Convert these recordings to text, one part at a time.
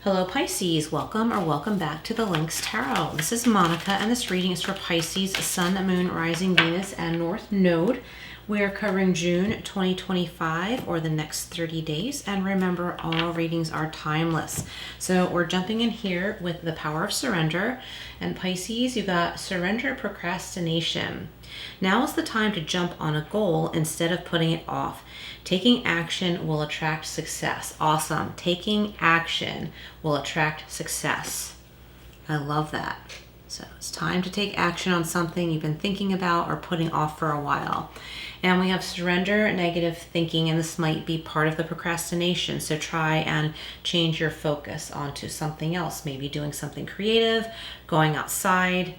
Hello Pisces, welcome or welcome back to the Lynx Tarot. This is Monica and this reading is for Pisces, Sun, Moon, Rising, Venus, and North Node. We are covering June 2025 or the next 30 days. And remember, all readings are timeless. So we're jumping in here with the power of surrender. And Pisces, you got surrender, procrastination. Now is the time to jump on a goal instead of putting it off. Taking action will attract success. Awesome. Taking action will attract success. I love that. So it's time to take action on something you've been thinking about or putting off for a while. And we have surrender, negative thinking, and this might be part of the procrastination. So try and change your focus onto something else. Maybe doing something creative, going outside,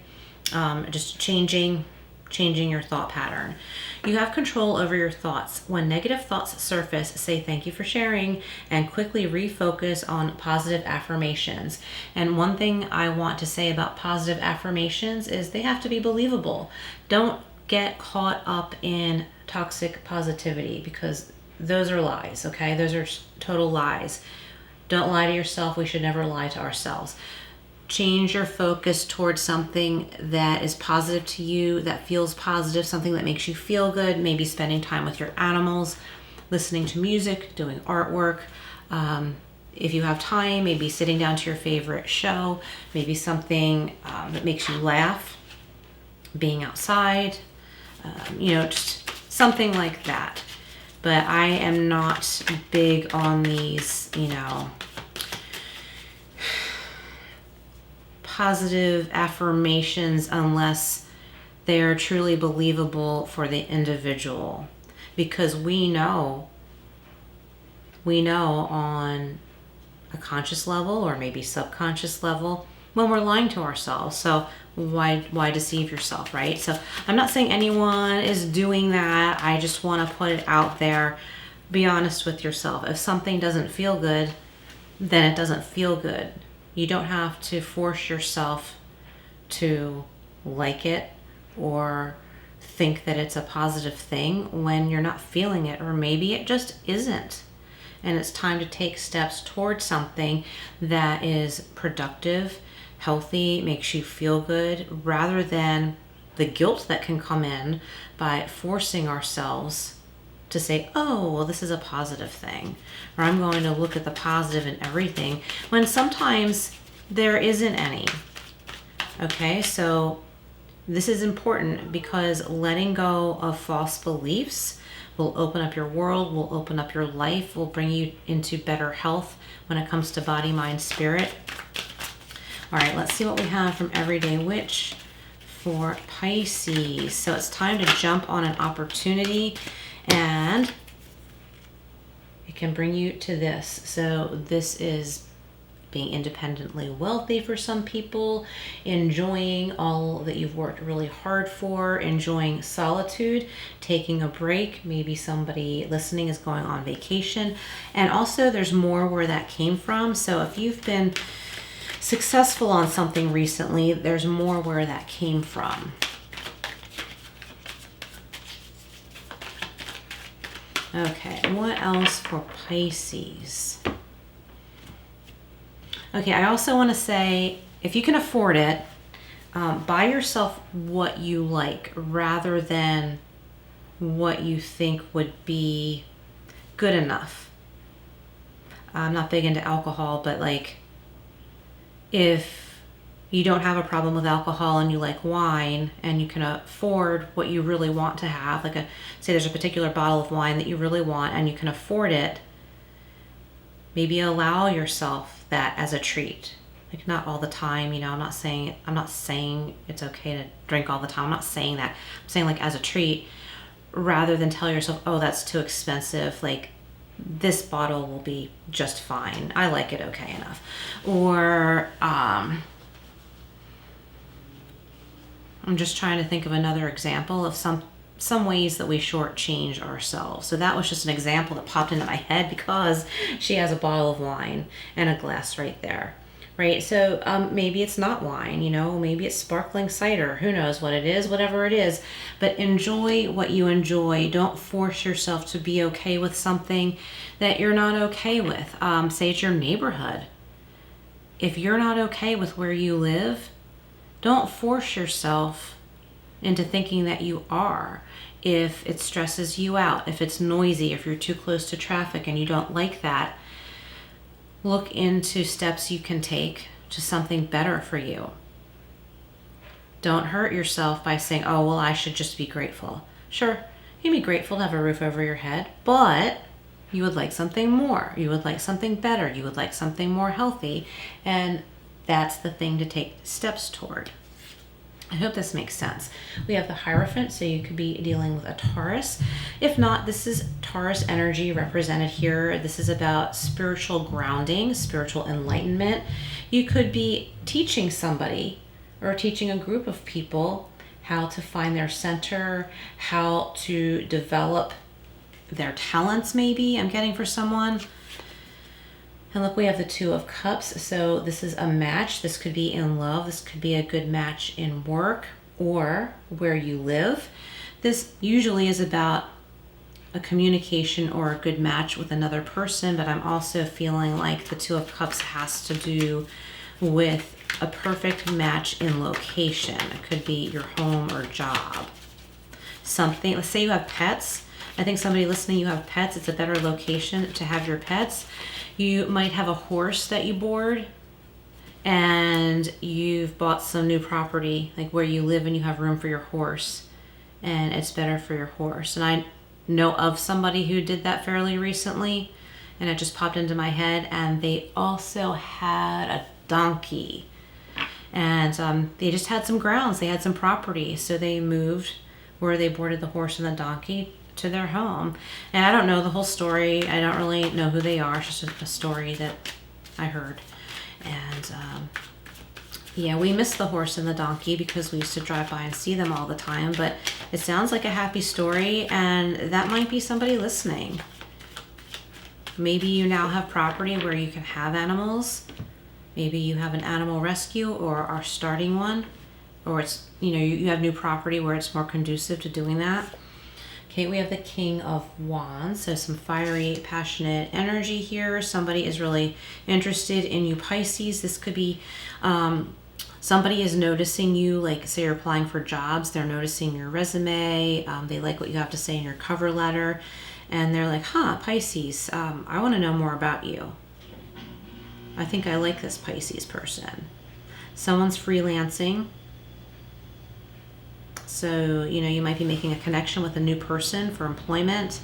just changing your thought pattern. You have control over your thoughts. When negative thoughts surface, say thank you for sharing and quickly refocus on positive affirmations. And one thing I want to say about positive affirmations is they have to be believable. Don't get caught up in toxic positivity because those are lies, okay? Those are total lies. Don't lie to yourself. We should never lie to ourselves. Change your focus towards something that is positive to you, that feels positive, something that makes you feel good, maybe spending time with your animals, listening to music, doing artwork. If you have time, maybe sitting down to your favorite show, maybe something that makes you laugh, being outside, just something like that. But I am not big on these, positive affirmations unless they are truly believable for the individual, because we know on a conscious level or maybe subconscious level when we're lying to ourselves. So why deceive yourself, right? So I'm not saying anyone is doing that. I just want to put it out there. Be honest with yourself. If something doesn't feel good, then it doesn't feel good. You don't have to force yourself to like it or think that it's a positive thing when you're not feeling it, or maybe it just isn't. And it's time to take steps towards something that is productive, healthy, makes you feel good, rather than the guilt that can come in by forcing ourselves to say, oh, well, this is a positive thing, or I'm going to look at the positive in everything, when sometimes there isn't any. Okay, so this is important because letting go of false beliefs will open up your world, will open up your life, will bring you into better health when it comes to body, mind, spirit. All right, let's see what we have from Everyday Witch for Pisces. So it's time to jump on an opportunity, and it can bring you to this. So this is being independently wealthy for some people, enjoying all that you've worked really hard for, enjoying solitude, taking a break. Maybe somebody listening is going on vacation. And also there's more where that came from. So if you've been successful on something recently, there's more where that came from. Okay, what else for Pisces? Okay, I also want to say, if you can afford it, buy yourself what you like rather than what you think would be good enough. I'm not big into alcohol, but if you don't have a problem with alcohol and you like wine and you can afford what you really want to have, say there's a particular bottle of wine that you really want and you can afford it, maybe allow yourself that as a treat. Not all the time, I'm not saying it's okay to drink all the time. I'm not saying that. I'm saying as a treat, rather than tell yourself, oh, that's too expensive. This bottle will be just fine. I like it okay enough. Or, I'm just trying to think of another example of some ways that we shortchange ourselves. So that was just an example that popped into my head because she has a bottle of wine and a glass right there, right? So maybe it's not wine, maybe it's sparkling cider. Who knows what it is, whatever it is. But enjoy what you enjoy. Don't force yourself to be okay with something that you're not okay with. Say it's your neighborhood. if you're not okay with where you live, don't force yourself into thinking that you are. If it stresses you out, if it's noisy, if you're too close to traffic and you don't like that, look into steps you can take to something better for you. Don't hurt yourself by saying, oh, well, I should just be grateful. Sure, you'd be grateful to have a roof over your head, but you would like something more. You would like something better. You would like something more healthy. And that's the thing to take steps toward. I hope this makes sense. We have the Hierophant, so you could be dealing with a Taurus. If not, this is Taurus energy represented here. This is about spiritual grounding, spiritual enlightenment. You could be teaching somebody or teaching a group of people how to find their center, how to develop their talents, maybe I'm getting for someone. And look, we have the Two of Cups. So this is a match. This could be in love. This could be a good match in work or where you live. This usually is about a communication or a good match with another person, but I'm also feeling like the Two of Cups has to do with a perfect match in location. It could be your home or job. Something, let's say you have pets. I think somebody listening, you have pets. It's a better location to have your pets. You might have a horse that you board and you've bought some new property, like where you live and you have room for your horse and it's better for your horse. And I know of somebody who did that fairly recently and it just popped into my head, and they also had a donkey and they just had some grounds, they had some property, so they moved where they boarded the horse and the donkey to their home. And I don't know the whole story. I don't really know who they are. It's just a story that I heard. And yeah, we miss the horse and the donkey because we used to drive by and see them all the time. But it sounds like a happy story, and that might be somebody listening. Maybe you now have property where you can have animals. Maybe you have an animal rescue or are starting one, or it's, you have new property where it's more conducive to doing that. Okay, we have the King of Wands, so some fiery, passionate energy here. Somebody is really interested in you, Pisces. This could be somebody is noticing you, like say you're applying for jobs. They're noticing your resume. They like what you have to say in your cover letter. And they're like, Pisces, I want to know more about you. I think I like this Pisces person. Someone's freelancing. So, you might be making a connection with a new person for employment,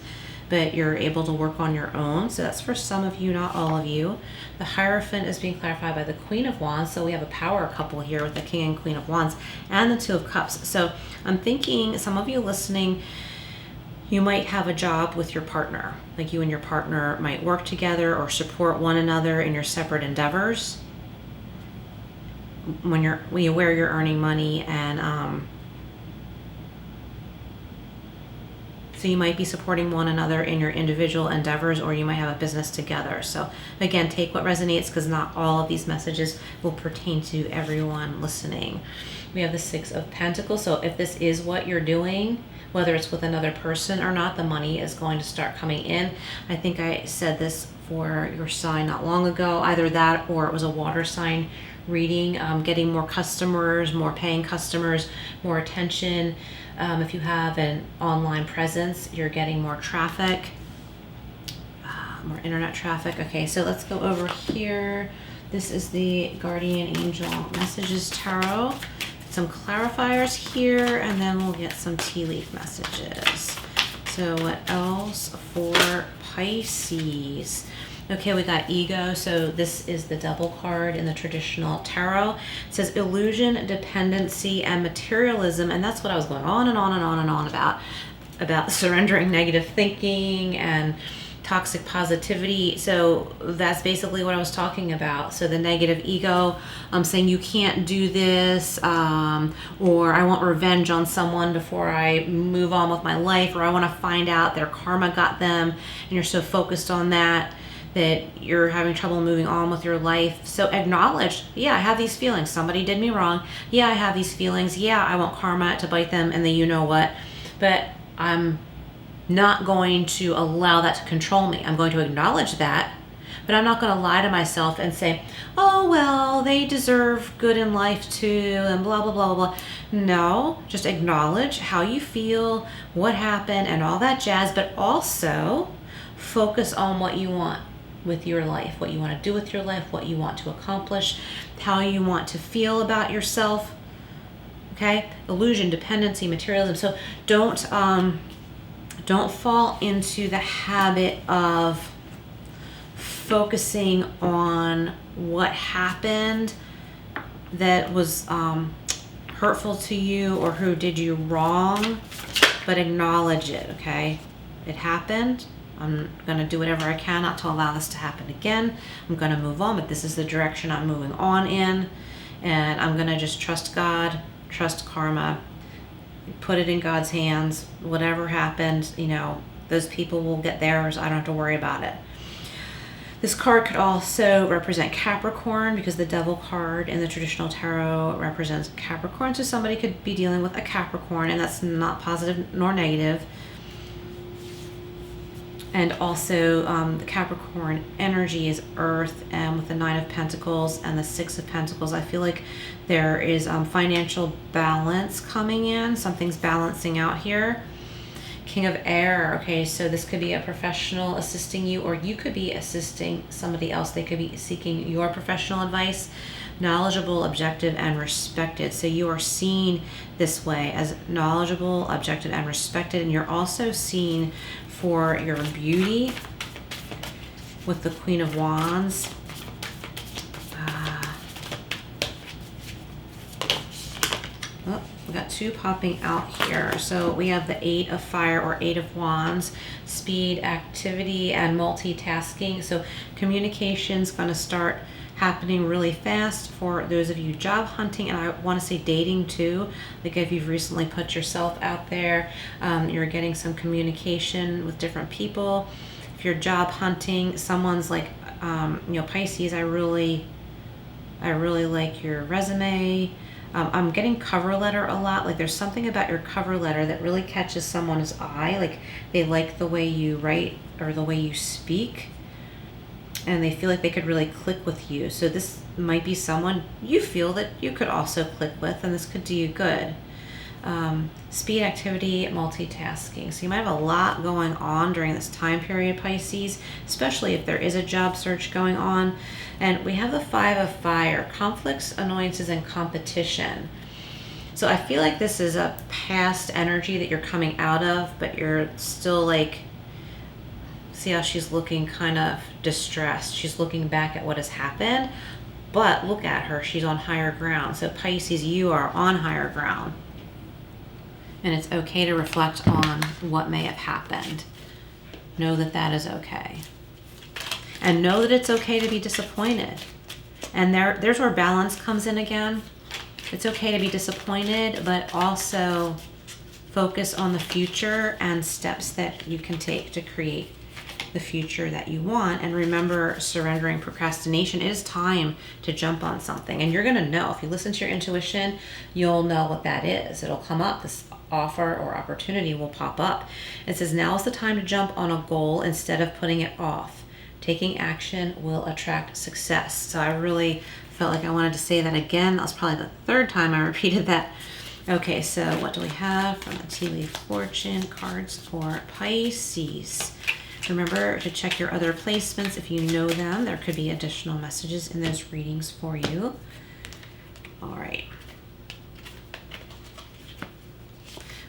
but you're able to work on your own. So that's for some of you, not all of you. The Hierophant is being clarified by the Queen of Wands. So we have a power couple here with the King and Queen of Wands and the Two of Cups. So I'm thinking some of you listening, you might have a job with your partner. Like you and your partner might work together or support one another in your separate endeavors. When where you're earning money, and so you might be supporting one another in your individual endeavors, or you might have a business together. So again, take what resonates, because not all of these messages will pertain to everyone listening. We have the Six of Pentacles. So if this is what you're doing, whether it's with another person or not, the money is going to start coming in. I think I said this for your sign not long ago. Either that or it was a water sign reading, getting more customers, more paying customers, more attention. If you have an online presence, you're getting more traffic, more internet traffic. Okay, so let's go over here. This is the Guardian Angel Messages Tarot. Some clarifiers here, and then we'll get some tea leaf messages. So what else for Pisces? Okay, we got ego. So this is the Devil card in the traditional tarot. It says illusion, dependency, and materialism. And that's what I was going on and on and on and on about surrendering negative thinking and toxic positivity. So that's basically what I was talking about. So the negative ego, saying you can't do this, or I want revenge on someone before I move on with my life, or I want to find out their karma got them, and you're so focused on that you're having trouble moving on with your life. So acknowledge, yeah, I have these feelings. Somebody did me wrong. Yeah, I have these feelings. Yeah, I want karma to bite them and the you know what. But I'm not going to allow that to control me. I'm going to acknowledge that, But I'm not going to lie to myself and say, oh, well, they deserve good in life too, and blah, blah, blah, blah. No, just acknowledge how you feel, what happened, and all that jazz, but also focus on what you want with your life, what you want to do with your life, what you want to accomplish, how you want to feel about yourself. Okay? Illusion, dependency, materialism. So don't fall into the habit of focusing on what happened that was hurtful to you or who did you wrong, but acknowledge it, okay? It happened. I'm going to do whatever I can not to allow this to happen again. I'm going to move on, but this is the direction I'm moving on in. And I'm going to just trust God, trust karma, put it in God's hands. Whatever happened, you know, those people will get theirs. I don't have to worry about it. This card could also represent Capricorn because the Devil card in the traditional tarot represents Capricorn. So somebody could be dealing with a Capricorn, and that's not positive nor negative. And also the Capricorn energy is earth, and with the Nine of Pentacles and the Six of Pentacles, I feel like there is financial balance coming in. Something's balancing out here. King of Air, okay, so this could be a professional assisting you, or you could be assisting somebody else. They could be seeking your professional advice. Knowledgeable, objective, and respected. So you are seen this way as knowledgeable, objective, and respected, and you're also seen for your beauty with the Queen of Wands. We got two popping out here. So we have the Eight of Fire or Eight of Wands, speed, activity, and multitasking. So communication's going to start happening really fast for those of you job hunting, and I want to say dating too. Like if you've recently put yourself out there, you're getting some communication with different people. If you're job hunting, someone's like, you know, Pisces, I really like your resume. I'm getting cover letter a lot. Like there's something about your cover letter that really catches someone's eye. Like they like the way you write or the way you speak, and they feel like they could really click with you. So this might be someone you feel that you could also click with, and this could do you good. Speed, activity, multitasking. So you might have a lot going on during this time period, Pisces, especially if there is a job search going on. And we have the Five of Fire, conflicts, annoyances, and competition. So I feel like this is a past energy that you're coming out of, but you're still like, see how she's looking kind of distressed. She's looking back at what has happened, but look at her. She's on higher ground. So Pisces, you are on higher ground. And it's okay to reflect on what may have happened. Know that that is okay. And know that it's okay to be disappointed. And there's where balance comes in again. It's okay to be disappointed, but also focus on the future and steps that you can take to create the future that you want. And remember, surrendering procrastination. It is time to jump on something. And you're going to know. If you listen to your intuition, you'll know what that is. It'll come up. This offer or opportunity will pop up. It says now is the time to jump on a goal instead of putting it off. Taking action will attract success. So I really felt like I wanted to say that again. That was probably the third time I repeated that. Okay, so what do we have from the Tea Leaf Fortune cards for Pisces? Remember to check your other placements if you know them. There could be additional messages in those readings for you. All right.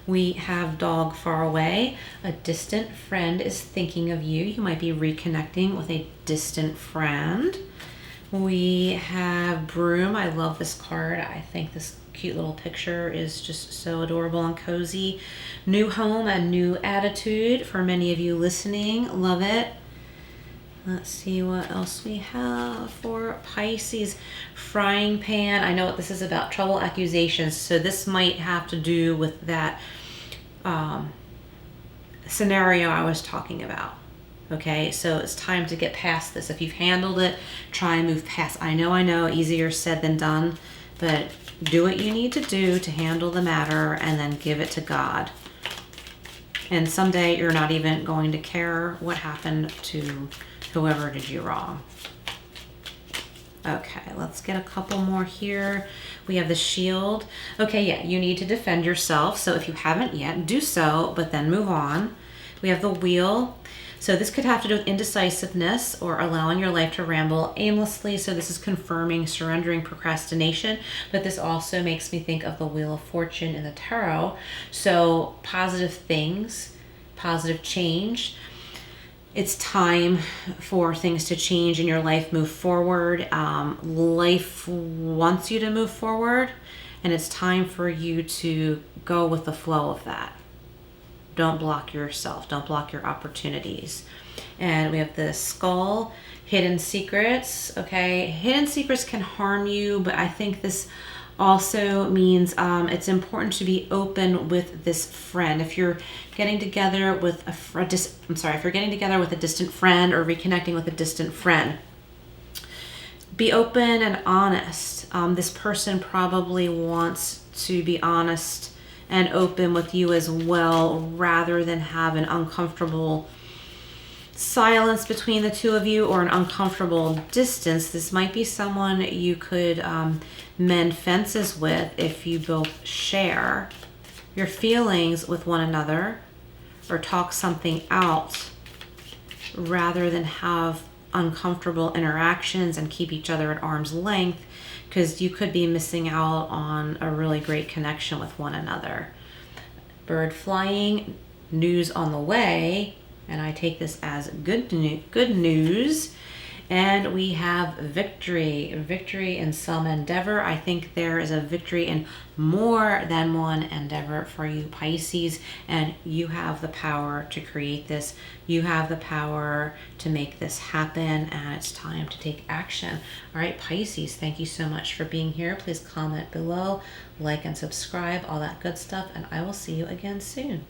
We have Dog Far Away. A distant friend is thinking of you. You might be reconnecting with a distant friend. We have Broom. I love this card. I think this cute little picture is just so adorable and cozy. New home and new attitude for many of you listening. Love it. Let's see what else we have for Pisces. Frying pan. I know what this is about. Trouble, accusations. So this might have to do with that scenario I was talking about. Okay, so it's time to get past this. If you've handled it, try and move past. I know, easier said than done, but do what you need to do to handle the matter and then give it to God. And someday you're not even going to care what happened to whoever did you wrong. Okay, let's get a couple more here. We have the Shield. Okay, yeah, you need to defend yourself. So if you haven't yet, do so, but then move on. We have the Wheel. So this could have to do with indecisiveness or allowing your life to ramble aimlessly. So this is confirming, surrendering, procrastination. But this also makes me think of the Wheel of Fortune in the Tarot. So positive things, positive change. It's time for things to change in your life, move forward. Life wants you to move forward, and it's time for you to go with the flow of that. Don't block yourself. Don't block your opportunities. And we have the Skull, hidden secrets. Okay, hidden secrets can harm you, but I think this also means it's important to be open with this friend. If you're getting together with if you're getting together with a distant friend or reconnecting with a distant friend, be open and honest. This person probably wants to be honest and open with you as well, rather than have an uncomfortable silence between the two of you or an uncomfortable distance. This might be someone you could mend fences with if you both share your feelings with one another or talk something out, rather than have uncomfortable interactions and keep each other at arm's length, because you could be missing out on a really great connection with one another. Bird flying, news on the way, and I take this as good news. And we have victory in some endeavor. I think there is a victory in more than one endeavor for you, Pisces, and you have the power to create this. You have the power to make this happen, and it's time to take action. All right, Pisces, thank you so much for being here. Please comment below, like and subscribe, all that good stuff, and I will see you again soon.